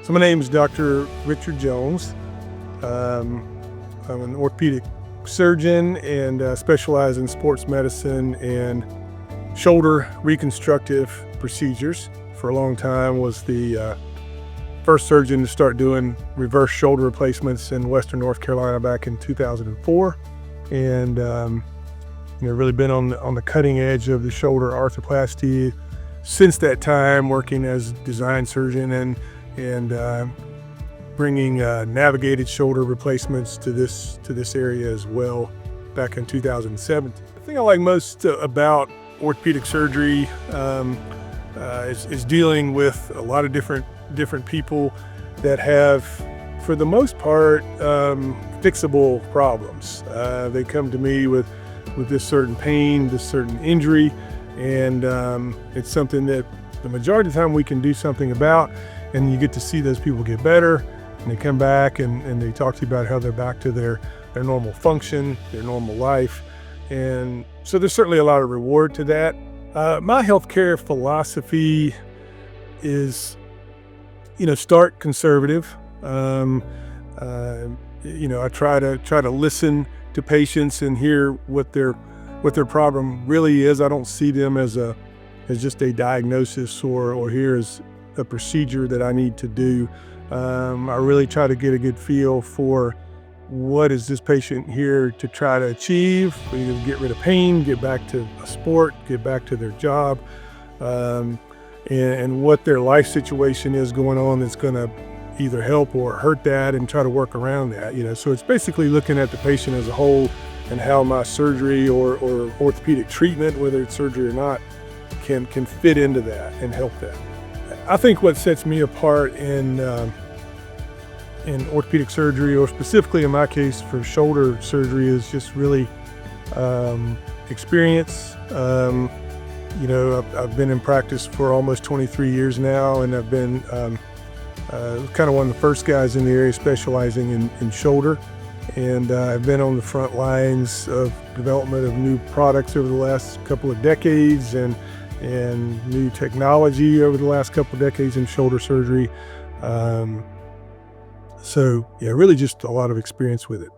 So my name is Dr. Richard Jones. I'm an orthopedic surgeon and specialize in sports medicine and shoulder reconstructive procedures. For a long time was the first surgeon to start doing reverse shoulder replacements in Western North Carolina back in 2004. And really been on the cutting edge of the shoulder arthroplasty since that time, working as design surgeon and bringing navigated shoulder replacements to this area as well back in 2017. The thing I like most about orthopedic surgery is dealing with a lot of different people that have, for the most part, fixable problems. They come to me with this certain pain, this certain injury, and it's something that the majority of the time we can do something about, and you get to see those people get better, and they come back and they talk to you about how they're back to their normal function, their normal life. And so there's certainly a lot of reward to that. My healthcare philosophy is, start conservative. I try to listen to patients and hear what their problem really is. I don't see them as just a diagnosis or here's a procedure that I need to do. I really try to get a good feel for what is this patient here to try to achieve, either get rid of pain, get back to a sport, get back to their job, and what their life situation is going on that's going to either help or hurt that, and try to work around that. So it's basically looking at the patient as a whole and how my surgery or orthopedic treatment, whether it's surgery or not, can fit into that and help that. I think what sets me apart in orthopedic surgery, or specifically in my case for shoulder surgery, is just really experience. I've been in practice for almost 23 years now, and I've been kind of one of the first guys in the area specializing in shoulder. And I've been on the front lines of development of new products over the last couple of decades, and new technology over the last couple of decades in shoulder surgery. So yeah, really just a lot of experience with it.